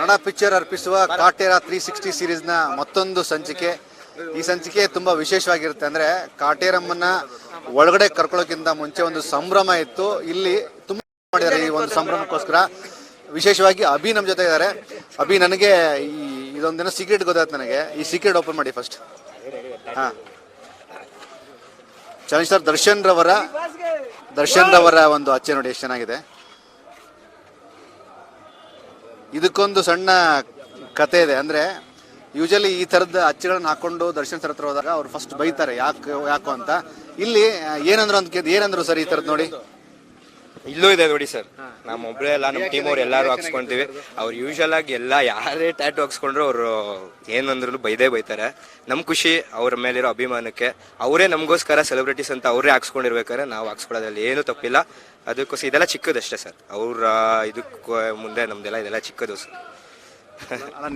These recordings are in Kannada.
ಕನ್ನಡ ಪಿಕ್ಚರ್ ಅರ್ಪಿಸುವ ಕಾಟೇರ 360 ಸೀರೀಸ್ನ ಮತ್ತೊಂದು ಸಂಚಿಕೆ. ಈ ಸಂಚಿಕೆ ತುಂಬಾ ವಿಶೇಷವಾಗಿರುತ್ತೆ. ಅಂದ್ರೆ ಕಾಟೇರಮ್ಮನ ಒಳಗಡೆ ಕರ್ಕೊಳ್ಳೋಕ್ಕಿಂತ ಮುಂಚೆ ಒಂದು ಸಂಭ್ರಮ ಇತ್ತು. ಇಲ್ಲಿ ತುಂಬಾ ಮಾಡಿದ್ದಾರೆ ಈ ಒಂದು ಸಂಭ್ರಮಕ್ಕೋಸ್ಕರ. ವಿಶೇಷವಾಗಿ ಅಭಿ ನಮ್ಮ ಜೊತೆ ಇದ್ದಾರೆ. ಅಭಿ, ನನಗೆ ಇದೊಂದಿನ ಸೀಕ್ರೆಟ್ ಗೊತ್ತಾಯ್ತು ನನಗೆ. ಈ ಸೀಕ್ರೆಟ್ ಓಪನ್ ಮಾಡಿ ಫಸ್ಟ್. ಹಾ, ಚಲನಚಿತ್ರ ದರ್ಶನ್ ರವರ ಒಂದು ಅಚ್ಚೆ ನೋಡಿ ಎಷ್ಟು ಚೆನ್ನಾಗಿದೆ. ಇದಕ್ಕೊಂದು ಸಣ್ಣ ಕತೆ ಇದೆ. ಅಂದ್ರೆ ಯೂಶಲಿ ಈ ತರದ ಅಚ್ಚುಗಳನ್ನ ಹಾಕೊಂಡು ದರ್ಶನ್ ಸರ್ ಹತ್ರ ಹೋದಾಗ ಅವ್ರು ಫಸ್ಟ್ ಬೈತಾರೆ, ಯಾಕೋ ಅಂತ. ಇಲ್ಲಿ ಏನಂದ್ರು ಸರ್ ಈ ತರದ್ ನೋಡಿ? ಇಲ್ಲೂ ಇದೆ ನೋಡಿ ಸರ್, ನಮ್ಮ ಒಬ್ಬರೇ ಅಲ್ಲ, ನಮ್ಮ ಟೀಮ್ ಅವ್ರು ಎಲ್ಲರೂ ಹಾಕ್ಸ್ಕೊಂತೀವಿ. ಅವ್ರು ಯೂಶಲ್ ಆಗಿ ಯಾರೇ ಟ್ಯಾಟು ಹಾಕ್ಸ್ಕೊಂಡ್ರು ಅವರು ಏನಂದ್ರು ಬೈತಾರೆ. ನಮ್ ಖುಷಿ ಅವ್ರ ಮೇಲಿರೋ ಅಭಿಮಾನಕ್ಕೆ. ಅವರೇ ನಮಗೋಸ್ಕರ ಸೆಲೆಬ್ರಿಟೀಸ್ ಅಂತ ಅವರೇ ಹಾಕ್ಸ್ಕೊಂಡಿರ್ಬೇಕಾದ್ರೆ ನಾವು ಹಾಕ್ಸ್ಕೊಳ್ಳೋದ್ರಲ್ಲಿ ಏನು ತಪ್ಪಿಲ್ಲ. ಅದಕ್ಕೋಸ್ಕರ ಇದೆಲ್ಲ ಚಿಕ್ಕದಷ್ಟೇ ಸರ್. ಅವ್ರ ಇದಕ್ಕೆ ಮುಂದೆ ಇದೆಲ್ಲ ಚಿಕ್ಕದು ಸರ್.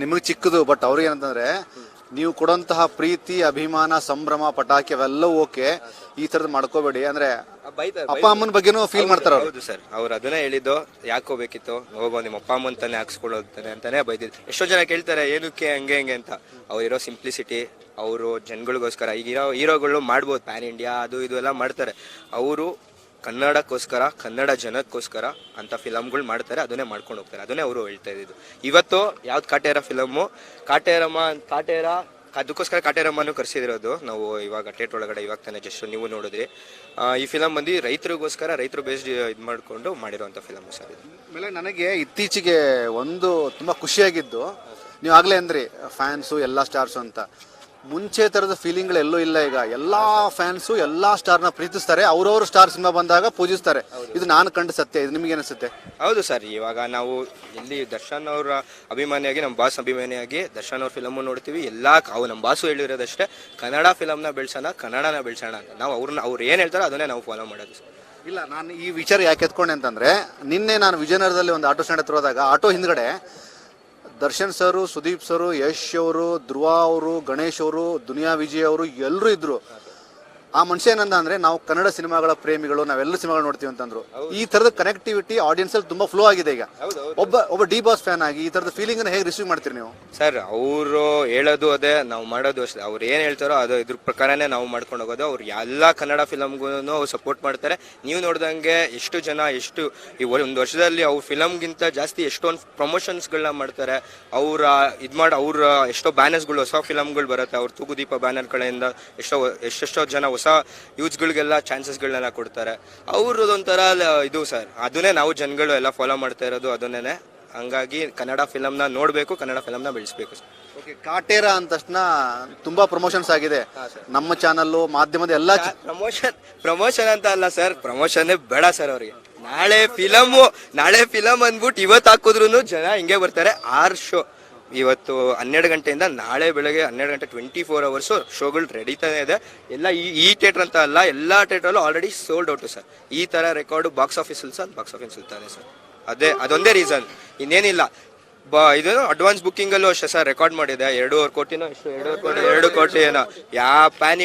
ನಿಮಗೆ ಚಿಕ್ಕದು, ಬಟ್ ಅವ್ರಿಗೆ ಏನಂತಂದ್ರೆ ನೀವು ಕೊಡುವಂತಹ ಪ್ರೀತಿ, ಅಭಿಮಾನ, ಸಂಭ್ರಮ, ಪಟಾಕಿ ಅವೆಲ್ಲವೂ ಓಕೆ, ಈ ತರದ್ ಮಾಡ್ಕೋಬೇಡಿ. ಅಂದ್ರೆ ಅಪ್ಪ ಅಮ್ಮನ ಬಗ್ಗೆನೂ ಫೀಲ್ ಮಾಡ್ತಾರ. ಹೌದು ಸರ್, ಅವ್ರು ಅದನ್ನೇ ಹೇಳಿದ್ದು. ಯಾಕೋಬೇಕಿತ್ತು, ಹೋಗೋ ನಿಮ್ಮ ಅಪ್ಪ ಅಮ್ಮನ್ ತಾನೆ ಹಾಕ್ಸ್ಕೊಳ್ಳೋತಾನೆ ಅಂತಾನೆ ಬೈದಿದ್ದು. ಎಷ್ಟೋ ಜನ ಕೇಳ್ತಾರೆ ಏನಕ್ಕೆ ಹಂಗೆ ಅಂತ. ಅವ್ರಿರೋ ಸಿಂಪ್ಲಿಸಿಟಿ, ಅವರು ಜನಗಳಿಗೋಸ್ಕರ. ಈಗ ಹೀರೋಗಳು ಮಾಡ್ಬೋದು ಪ್ಯಾನ್ ಇಂಡಿಯಾ ಅದು ಇದು ಎಲ್ಲ ಮಾಡ್ತಾರೆ. ಅವರು ಕನ್ನಡಕ್ಕೋಸ್ಕರ, ಕನ್ನಡ ಜನಕ್ಕೋಸ್ಕರ ಅಂತ ಫಿಲಮ್ಗಳು ಮಾಡ್ತಾರೆ, ಅದನ್ನೇ ಮಾಡ್ಕೊಂಡು ಹೋಗ್ತಾರೆ. ಅದನ್ನೇ ಅವರು ಹೇಳ್ತಾ ಇದ್ದಿದ್ದು. ಇವತ್ತು ಯಾವ್ದು ಕಾಟೇರ ಫಿಲಮ್ಮು, ಕಾಟೇರ ಅದಕ್ಕೋಸ್ಕರ ಕಾಟೇರಮ್ಮನೂ ಕರ್ಸಿದಿರೋದು ನಾವು. ಇವಾಗ ಥಿಯೇಟರ್ ಒಳಗಡೆ ಇವಾಗ ತಾನೇ ಜಸ್ಟ್ ನೀವು ನೋಡಿದ್ರಿ. ಈ ಫಿಲಮ್ ಬಂದು ರೈತರಿಗೋಸ್ಕರ, ರೈತರು ಬೇಸ್ಡ್ ಇದು ಮಾಡಿಕೊಂಡು ಮಾಡಿರುವಂಥ ಫಿಲಮ್ ಸರ್ ಇದು. ಆಮೇಲೆ ನನಗೆ ಇತ್ತೀಚೆಗೆ ಒಂದು ತುಂಬಾ ಖುಷಿಯಾಗಿದ್ದು, ನೀವು ಆಗ್ಲೇ ಅಂದ್ರಿ ಫ್ಯಾನ್ಸು ಎಲ್ಲ ಸ್ಟಾರ್ಸು ಅಂತ. ಮುಂಚೆ ತರದ ಫೀಲಿಂಗ್ಗಳು ಎಲ್ಲೂ ಇಲ್ಲ. ಈಗ ಎಲ್ಲಾ ಫ್ಯಾನ್ಸು ಎಲ್ಲಾ ಸ್ಟಾರ್ನ ಪ್ರೀತಿಸ್ತಾರೆ, ಅವ್ರವ್ರ ಸ್ಟಾರ್ ಸಿನಿಮಾ ಬಂದಾಗ ಪೂಜಿಸ್ತಾರೆ. ಇದು ನಾನು ಕಂಡ ಸತ್ಯ. ಇದು ನಿಮ್ಗೆ ಅನಿಸುತ್ತೆ? ಹೌದು ಸರ್. ಇವಾಗ ನಾವು ಇಲ್ಲಿ ದರ್ಶನ್ ಅವರ ಅಭಿಮಾನಿಯಾಗಿ, ನಮ್ಮ ಬಾಸ್ ಅಭಿಮಾನಿಯಾಗಿ ದರ್ಶನ್ ಅವ್ರ ಫಿಲಮು ನೋಡ್ತೀವಿ. ನಮ್ಮ ಬಾಸು ಹೇಳಿರೋದಷ್ಟೇ, ಕನ್ನಡ ಫಿಲಮ್ನ ಬೆಳೆಸೋಣ, ಕನ್ನಡನ ಬೆಳೆಸೋಣ ಅಂತ. ನಾವು ಅವ್ರು ಏನು ಹೇಳ್ತಾರೋ ಅದನ್ನೇ ನಾವು ಫಾಲೋ ಮಾಡೋದು ಸರ್. ಇಲ್ಲ, ನಾನು ಈ ವಿಚಾರ ಯಾಕೆ ಎತ್ಕೊಂಡೆ ಅಂತಂದ್ರೆ, ನಿನ್ನೆ ನಾನು ವಿಜಯನಗರದಲ್ಲಿ ಒಂದು ಆಟೋ ಸ್ಟ್ಯಾಂಡ್ ಹತ್ರ ಹೋದಾಗ ಆಟೋ ಹಿಂದ್ಗಡೆ ದರ್ಶನ್ ಸರು, ಸುದೀಪ್ ಸರು, ಯಶ್ ಅವರು, ಧ್ರುವ ಅವರು, ಗಣೇಶ್ ಅವರು, ದುನಿಯಾ ವಿಜಯ್ ಅವರು ಎಲ್ಲರೂ ಇದ್ರು. ಆ ಮನುಷ್ಯ ಏನಂದ ಅಂದ್ರೆ, ನಾವು ಕನ್ನಡ ಸಿನಿಮಾಗಳ ಪ್ರೇಮಿಗಳು, ನಾವೆಲ್ಲ ಸಿನಿಮಾಗಳು ನೋಡ್ತೀವಿ ಅಂತಂದ್ರು. ಈ ತರದ ಕನೆಕ್ಟಿವಿಟಿ ಆಡಿಯನ್ಸ್ ಅಲ್ಲಿ ತುಂಬಾ ಫ್ಲೋ ಆಗಿದೆ. ಈಗ ಒಬ್ಬ ಡಿ ಬಾಸ್ ಫ್ಯಾನ್ ಆಗಿ ಈ ತರದ ಫೀಲಿಂಗ್ ಅನ್ನ ಹೇಗೆ ರಿಸೀವ್ ಮಾಡ್ತೀರಿ ನೀವು? ಸರ್, ಅವರು ಹೇಳೋದು ಅದೇ, ನಾವು ಮಾಡೋದು ಅಷ್ಟೇ. ಅವ್ರು ಏನ್ ಹೇಳ್ತಾರೋ ಅದು ಇದ್ರ ಪ್ರಕಾರನೇ ನಾವು ಮಾಡ್ಕೊಂಡು ಹೋಗೋದು. ಅವ್ರು ಎಲ್ಲ ಕನ್ನಡ ಫಿಲಮ್ಗೂ ಅವ್ರು ಸಪೋರ್ಟ್ ಮಾಡ್ತಾರೆ. ನೀವು ನೋಡ್ದಂಗೆ ಎಷ್ಟು ಈ ಒಂದು ವರ್ಷದಲ್ಲಿ ಅವ್ರ ಫಿಲಮ್ಗಿಂತ ಜಾಸ್ತಿ ಎಷ್ಟೊಂದು ಪ್ರಮೋಷನ್ಸ್ಗಳನ್ನ ಮಾಡ್ತಾರೆ. ಅವ್ರ ಎಷ್ಟೋ ಬ್ಯಾನರ್ಸ್ಗಳು, ಹೊಸ ಫಿಲಮ್ಗಳು ಬರುತ್ತೆ. ಅವ್ರ ತೂಗುದೀಪ ಬ್ಯಾನರ್ ಕಡೆಯಿಂದ ಎಷ್ಟೆಷ್ಟೋ ಜನ ಹೊಸ ಯೂತ್ಸ್ಗಳಿಗೆಲ್ಲ ಚಾನ್ಸಸ್ಗಳನ್ನೆಲ್ಲ ಕೊಡ್ತಾರೆ. ಅವ್ರದೊಂಥರ ಇದು ಸರ್. ಅದನ್ನೇ ನಾವು ಜನಗಳು ಎಲ್ಲ ಫಾಲೋ ಮಾಡ್ತಾ ಇರೋದು ಅದನ್ನೇ. ಹಂಗಾಗಿ ಕನ್ನಡ ಫಿಲಮ್ನ ನೋಡಬೇಕು, ಕನ್ನಡ ಫಿಲಮ್ನ ಬೆಳೆಸಬೇಕು ಸರ್. ಓಕೆ, ಕಾಟೇರ ಅಂದ ತಕ್ಷಣ ತುಂಬಾ ಪ್ರಮೋಷನ್ಸ್ ಆಗಿದೆ ನಮ್ಮ ಚಾನಲ್ಲು, ಮಾಧ್ಯಮದ ಎಲ್ಲ. ಪ್ರಮೋಷನ್ ಅಂತ ಅಲ್ಲ ಸರ್, ಪ್ರಮೋಷನ್ನೇ ಬೇಡ ಸರ್ ಅವ್ರಿಗೆ. ನಾಳೆ ಫಿಲಮ್ ಅಂದ್ಬಿಟ್ಟು ಇವತ್ತು ಹಾಕಿದ್ರು ಜನ ಹಿಂಗೆ ಬರ್ತಾರೆ. 6 ಶೋ ಇವತ್ತು 12 ಗಂಟೆಯಿಂದ ನಾಳೆ ಬೆಳಗ್ಗೆ 12 ಗಂಟೆ 24 hours ಶೋಗಳು ರೆಡಿತಾನೆ ಇದೆ. ಎಲ್ಲ ಈ ಥಿಯೇಟರ್ ಅಂತ ಅಲ್ಲ, ಎಲ್ಲ ಥಿಯೇಟರ್ಲ್ಲೂ ಆಲ್ರೆಡಿ ಸೋಲ್ಡ್ ಔಟು ಸರ್. ಈ ಥರ ರೆಕಾರ್ಡು ಬಾಕ್ಸ್ ಆಫೀಸ್ ಸುಲ್ತಾನೆ ಸರ್. ಅದೊಂದೇ ರೀಸನ್, ಇನ್ನೇನಿಲ್ಲ. ಇದು ಅಡ್ವಾನ್ಸ್ ಬುಕ್ಕಿಂಗಲ್ಲೂ ಅಷ್ಟೇ ಸರ್. ರೆಕಾರ್ಡ್ ಮಾಡಿದೆ 2 ಕೋಟಿ ಏನೋ. ಪ್ಯಾನ್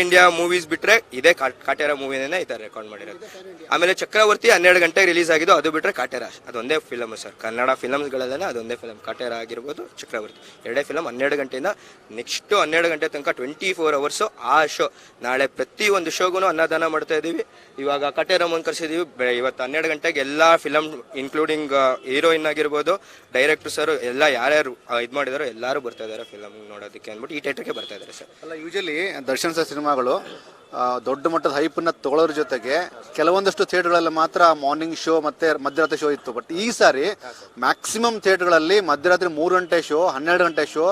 ಇಂಡಿಯಾ ಮೂವೀಸ್ ಬಿಟ್ರೆ ಇದೇ ಕಾಟೇರ ಮೂವಿನೇ ಈ ಥರ ರೆಕಾರ್ಡ್ ಮಾಡಿರೋದು. ಆಮೇಲೆ ಚಕ್ರವರ್ತಿ 12 ಗಂಟೆಗೆ ರಿಲೀಸ್ ಆಗಿದ್ದು, ಅದು ಬಿಟ್ರೆ ಕಾಟೇರ ಅದೊಂದೇ ಫಿಲಮ್ ಸರ್. ಕನ್ನಡ ಫಿಲಮ್ಸ್ಗಳಲ್ಲೇ ಅದೊಂದೇ ಫಿಲಮ್. ಕಾಟೇರ ಆಗಿರ್ಬೋದು, ಚಕ್ರವರ್ತಿ, ಎರಡೇ ಫಿಲಮ್. 12 ಗಂಟೆಯಿಂದ ನೆಕ್ಸ್ಟ್ 12 ಗಂಟೆ ತನಕ 24 hours ಆ ಶೋ. ನಾಳೆ ಪ್ರತಿ ಒಂದು ಶೋಗೂ ಅನ್ನದಾನ ಮಾಡ್ತಾ ಇದೀವಿ. ಇವಾಗ ಕಾಟೇರಮ್ಮನ್ ಕರ್ಸಿದೀವಿ. ಇವತ್ತು 12 ಗಂಟೆಗೆ ಎಲ್ಲ ಫಿಲಮ್ ಇನ್ಕ್ಲೂಡಿಂಗ್ ಹೀರೋಯಿನ್ ಆಗಿರ್ಬೋದು, ಡೈರೆಕ್ಟರ್ ಸರ್ ಎಲ್ಲ ಯಾರ್ಯಾರು ಇದು ಮಾಡಿದಾರೋ ಎಲ್ಲರೂ ಬರ್ತಾ ಇದ್ದಾರೆ ಫಿಲಮ್ ನೋಡೋದಕ್ಕೆ ಅಂದ್ಬಿಟ್ಟು ಈ ಥಿಯೇಟರ್ಗೆ ಬರ್ತಾ ಇದ್ದಾರೆ ಸರ್. ಅಲ್ಲ, ಯೂಶಲಿ ದರ್ಶನ್ ಸರ್ ಸಿನಿಮಾಗಳು ದೊಡ್ಡ ಮಟ್ಟದ ಹೈಪನ್ನ ತಗೊಳ್ಳೋದ್ರ ಜೊತೆಗೆ ಕೆಲವೊಂದಷ್ಟು ಥಿಯೇಟರ್ಗಳಲ್ಲಿ ಮಾತ್ರ ಮಾರ್ನಿಂಗ್ ಶೋ ಮತ್ತೆ ಮಧ್ಯರಾತ್ರಿ ಶೋ ಇತ್ತು. ಬಟ್ ಈ ಸಾರಿ ಮ್ಯಾಕ್ಸಿಮಮ್ ಥಿಯೇಟರ್ಗಳಲ್ಲಿ ಮಧ್ಯರಾತ್ರಿ 3 ಗಂಟೆ ಶೋ, 12 ಗಂಟೆ ಶೋ,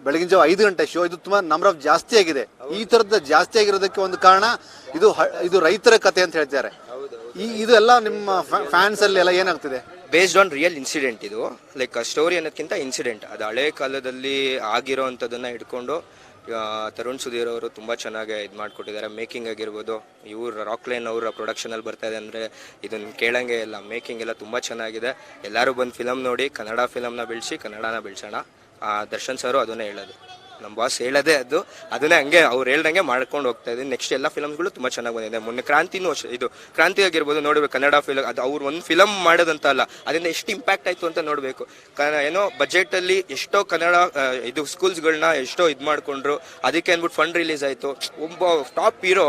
ಬೆಳಗಿನ ಜಾವ 5 ಗಂಟೆ ಶೋ. ಇದು ತುಂಬಾ ನಂಬರ್ ಆಫ್ ಜಾಸ್ತಿ ಆಗಿದೆ. ಈ ತರದ ಜಾಸ್ತಿ ಆಗಿರೋದಕ್ಕೆ ಒಂದು ಕಾರಣ ಇದು ರೈತರ ಕತೆ ಅಂತ ಹೇಳ್ತಾರೆ. ಇದು ಎಲ್ಲ ನಿಮ್ಮ ಫ್ಯಾನ್ಸ್ ಅಲ್ಲಿ ಎಲ್ಲ ಏನಾಗ್ತಿದೆ? Based on real incident. ಇದು ಲೈಕ್ ಸ್ಟೋರಿ ಅನ್ನೋದಕ್ಕಿಂತ ಇನ್ಸಿಡೆಂಟ್. ಅದು ಹಳೆ ಕಾಲದಲ್ಲಿ ಆಗಿರೋ ಅಂಥದ್ದನ್ನು ಇಟ್ಕೊಂಡು ತರುಣ್ ಸುಧೀರ್ ಅವರು ತುಂಬ ಚೆನ್ನಾಗಿ ಇದು ಮಾಡಿಕೊಟ್ಟಿದ್ದಾರೆ. ಮೇಕಿಂಗ್ ಆಗಿರ್ಬೋದು, ರಾಕ್ಲೈನ್ ಅವರ ಪ್ರೊಡಕ್ಷನಲ್ಲಿ ಬರ್ತಾ ಇದೆ ಅಂದರೆ ಇದನ್ನು ಕೇಳಂಗೆ ಇಲ್ಲ. ಮೇಕಿಂಗ್ ಎಲ್ಲ ತುಂಬ ಚೆನ್ನಾಗಿದೆ. ಎಲ್ಲರೂ ಬಂದು ಫಿಲಮ್ ನೋಡಿ, ಕನ್ನಡ ಫಿಲಮ್ನ ಬೆಳೆಸಿ, ಕನ್ನಡನ ಬೆಳೆಸೋಣ. ದರ್ಶನ್ ಸರು ಅದನ್ನೇ ಹೇಳೋದು. ನಮ್ಮ ಬಾಸ್ ಹೇಳೋದೇ ಅದನ್ನೇ ಹಂಗೆ ಅವ್ರು ಹೇಳ್ದಂಗೆ ಮಾಡ್ಕೊಂಡು ಹೋಗ್ತಾ ಇದ್ದೀನಿ. ನೆಕ್ಸ್ಟ್ ಎಲ್ಲ ಫಿಲಮ್ಗಳು ತುಂಬ ಚೆನ್ನಾಗಿ ಬಂದಿದೆ. ಮೊನ್ನೆ ಕ್ರಾಂತಿನೂ ಅಷ್ಟೇ, ಇದು ಕ್ರಾಂತಿ ಆಗಿರ್ಬೋದು ನೋಡಬೇಕು, ಕನ್ನಡ ಫಿಲಮ್ ಅದು ಅವ್ರು ಒಂದು ಫಿಲಮ್ ಮಾಡೋದಂತ ಅಲ್ಲ, ಅದರಿಂದ ಎಷ್ಟು ಇಂಪ್ಯಾಕ್ಟ್ ಆಯಿತು ಅಂತ ನೋಡಬೇಕು. ಏನೋ ಬಜೆಟಲ್ಲಿ ಎಷ್ಟೋ ಕನ್ನಡ ಇದು ಸ್ಕೂಲ್ಸ್ಗಳನ್ನ ಎಷ್ಟೋ ಇದು ಮಾಡಿಕೊಂಡ್ರು, ಅದಕ್ಕೆ ಅಂದ್ಬಿಟ್ಟು ಫಂಡ್ ರಿಲೀಸ್ ಆಯಿತು. ಒಬ್ಬ ಟಾಪ್ ಹೀರೋ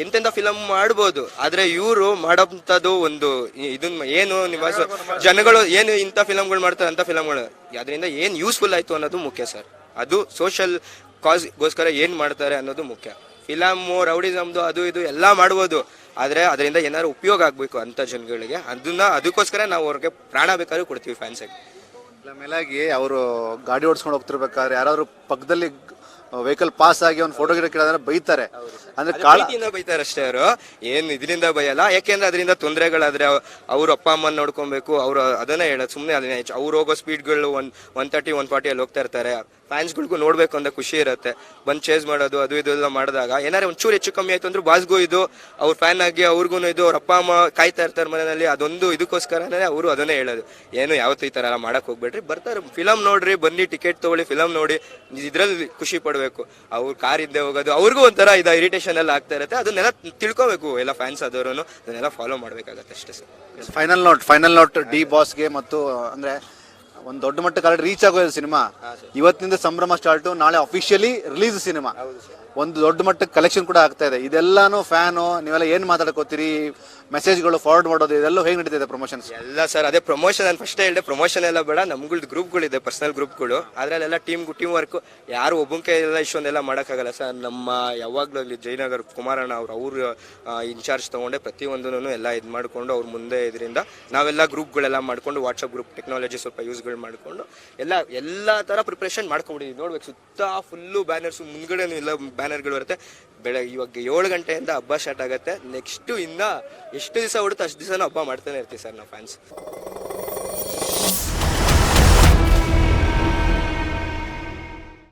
ಎಂತೆಂಥ ಫಿಲಮ್ ಮಾಡ್ಬೋದು, ಆದರೆ ಇವರು ಮಾಡೋಂಥದ್ದು ಒಂದು ಇದನ್ನ ಏನು ನಿವಾಸ ಜನಗಳು ಏನು ಇಂಥ ಫಿಲಮ್ಗಳು ಮಾಡ್ತಾರೆ ಅಂಥ ಫಿಲಮ್ಗಳು ಅದರಿಂದ ಏನು ಯೂಸ್ಫುಲ್ ಆಯಿತು ಅನ್ನೋದು ಮುಖ್ಯ ಸರ್. ಅದು ಸೋಷಲ್ ಕಾಸ್ಗೋಸ್ಕರ ಏನು ಮಾಡ್ತಾರೆ ಅನ್ನೋದು ಮುಖ್ಯ. ಫಿಲಮ್ಮು ರೌಡಿಸಮ್ದು ಅದು ಇದು ಎಲ್ಲ ಮಾಡ್ಬೋದು, ಆದರೆ ಅದರಿಂದ ಏನಾದ್ರು ಉಪಯೋಗ ಆಗಬೇಕು ಅಂಥ ಜನಗಳಿಗೆ, ಅದಕ್ಕೋಸ್ಕರ ನಾವು ಅವ್ರಿಗೆ ಪ್ರಾಣ ಬೇಕಾದ್ರೂ ಕೊಡ್ತೀವಿ ಫ್ಯಾನ್ಸಾಗಿ. ಮೇಲಾಗಿ ಅವರು ಗಾಡಿ ಓಡಿಸ್ಕೊಂಡು ಹೋಗ್ತಿರ್ಬೇಕಾದ್ರೆ ಯಾರಾದ್ರು ಪಕ್ಕದಲ್ಲಿ ವೆಹಿಕಲ್ ಪಾಸ್ ಆಗಿ ಒಂದು ಫೋಟೋ ಗಿಡ ಕೇಳಿದ್ರೆ ಬೈತಾರೆ, ಅಂದ್ರೆ ಪ್ರೀತಿಯಿಂದ ಬೈತಾರೆ ಅಷ್ಟೇ. ಅವರು ಏನು ಇದರಿಂದ ಬೈಯಲ್ಲ, ಯಾಕೆಂದ್ರೆ ಅದರಿಂದ ತೊಂದರೆಗಳಾದ್ರೆ ಅವ್ರ ಅಪ್ಪ ಅಮ್ಮನ ನೋಡ್ಕೊಬೇಕು. ಅವರು ಅದನ್ನೇ ಹೇಳೋದು, ಸುಮ್ಮನೆ ಅದನ್ನೇ ಅವ್ರು ಹೋಗೋ ಸ್ಪೀಡ್ಗಳು 130 140 ಅಲ್ಲಿ ಹೋಗ್ತಾ ಇರ್ತಾರೆ. ಫ್ಯಾನ್ಸ್ಗಳಿಗೂ ನೋಡ್ಬೇಕು ಅಂತ ಖುಷಿ ಇರುತ್ತೆ. ಬಂದು ಚೇಸ್ ಮಾಡೋದು ಅದು ಇದು ಎಲ್ಲ ಮಾಡಿದಾಗ ಏನಾರು ಒಂಚೂರು ಹೆಚ್ಚು ಕಮ್ಮಿ ಆಯ್ತು ಅಂದ್ರೆ ಬಾಸ್ಗೂ ಇದು, ಅವ್ರ ಫ್ಯಾನ್ ಆಗಿ ಅವ್ರಿಗೂ ಇದು, ಅವ್ರ ಅಪ್ಪ ಅಮ್ಮ ಕಾಯ್ತಾ ಇರ್ತಾರೆ ಮನೆಯಲ್ಲಿ. ಅದೊಂದು ಇದಕ್ಕೋಸ್ಕರನೇ ಅವರು ಅದನ್ನೇ ಹೇಳೋದು, ಏನು ಯಾವತ್ತೂ ಈ ಥರ ಎಲ್ಲ ಮಾಡಕ್ ಹೋಗ್ಬೇಡ್ರಿ, ಬರ್ತಾರೆ ಫಿಲಮ್ ನೋಡ್ರಿ, ಬನ್ನಿ ಟಿಕೆಟ್ ತೊಗೊಳ್ಳಿ, ಫಿಲಮ್ ನೋಡಿ, ಇದ್ರಲ್ಲಿ ಖುಷಿ ಪಡ್ಬೇಕು. ಅವ್ರು ಕಾರ್ ಇದ್ದೇ ಹೋಗೋದು ಅವ್ರಿಗೂ ಒಂಥರ ಇದು ಇರಿಟೇಷನ್ ಎಲ್ಲ ಆಗ್ತಾ ಇರುತ್ತೆ. ಅದನ್ನೆಲ್ಲ ತಿಳ್ಕೊಬೇಕು ಎಲ್ಲ ಫ್ಯಾನ್ಸ್ ಆದವರು, ಅದನ್ನೆಲ್ಲ ಫಾಲೋ ಮಾಡ್ಬೇಕಾಗತ್ತೆ ಅಷ್ಟೇ ಸರ್. ಫೈನಲ್ ನೋಟ್ ಡಿ ಬಾಸ್ಗೆ ಮತ್ತು ಅಂದ್ರೆ ಒಂದು ದೊಡ್ಡ ಮಟ್ಟಕ್ಕೆ ಆಲ್ರೆಡಿ ರೀಚ್ ಆಗೋದು ಸಿನಿಮಾ. ಇವತ್ತಿನಿಂದ ಸಂಭ್ರಮ ಸ್ಟಾರ್ಟು, ನಾಳೆ ಅಫಿಷಿಯಲಿ ರಿಲೀಸ್ ಸಿನಿಮಾ. ಒಂದು ದೊಡ್ಡ ಮಟ್ಟಕ್ಕೆ ಕಲೆಕ್ಷನ್ ಕೂಡ ಆಗ್ತಾ ಇದೆ. ಇದೆಲ್ಲಾನು ಫ್ಯಾನು ನೀವೆಲ್ಲ ಏನ್ ಮಾತಾಡ್ಕೋತೀರಿ, ಮೆಸೇಜ್ಗಳು ಫಾರ್ವರ್ಡ್ ಮಾಡೋದು ಇದೆಲ್ಲ ಹೇಗೆ ನಡೀತಿದೆ ಪ್ರಮೋಷನ್ಸ್ ಎಲ್ಲ ಸರ್? ಅದೇ ಪ್ರಮೋಷನ್ ನಾನು ಫಸ್ಟ್ ಹೇಳಿದೆ, ಪ್ರಮೋಷನ್ ಎಲ್ಲ ಬೇಡ, ನಮ್ಗಳ್ದು ಗ್ರೂಪ್ಗಳಿದೆ, ಪರ್ಸನಲ್ ಗ್ರೂಪ್ಗಳು, ಅದರಲ್ಲೆಲ್ಲ ಟೀಮ್ ವರ್ಕ್, ಯಾರು ಒಬ್ಬಂಕೆ ಎಲ್ಲ ಇಷ್ಟೊಂದೆಲ್ಲ ಮಾಡೋಕ್ಕಾಗಲ್ಲ ಸರ್. ನಮ್ಮ ಯಾವಾಗಲೂ ಅಲ್ಲಿ ಜಯನಗರ್ ಕುಮಾರಣ್ಣ ಅವ್ರು ಇನ್ಚಾರ್ಜ್ ತೊಗೊಂಡೆ ಪ್ರತಿಯೊಂದೂ ಎಲ್ಲ ಇದು ಮಾಡಿಕೊಂಡು ಅವ್ರ ಮುಂದೆ ಇದರಿಂದ ನಾವೆಲ್ಲ ಗ್ರೂಪ್ಗಳೆಲ್ಲ ಮಾಡ್ಕೊಂಡು ವಾಟ್ಸಪ್ ಗ್ರೂಪ್ ಟೆಕ್ನಾಲಜಿ ಸ್ವಲ್ಪ ಯೂಸ್ಗಳು ಮಾಡಿಕೊಂಡು ಎಲ್ಲ ಥರ ಪ್ರಿಪ್ರೇಷನ್ ಮಾಡ್ಕೊಂಡಿದ್ದೀವಿ. ನೋಡ್ಬೇಕು, ಸುತ್ತ ಫುಲ್ಲು ಬ್ಯಾನರ್ಸು, ಮುಂದ್ಗಡೆನೂ ಎಲ್ಲ ಬ್ಯಾನರ್ಗಳು ಬರುತ್ತೆ. ಇವಾಗ 7 ಗಂಟೆಯಿಂದ ಹಬ್ಬ ಸ್ಟಾರ್ಟ್ ಆಗುತ್ತೆ. ನೆಕ್ಸ್ಟು ಇನ್ನು ಎಷ್ಟು ದಿವಸ ಹೊಡುತ್ತೆ ಅಷ್ಟು ದಿವಸನೂ ಹಬ್ಬ ಮಾಡ್ತಾನೆ ಇರ್ತೀವಿ ಸರ್ ನಾವು ಫ್ಯಾನ್ಸ್.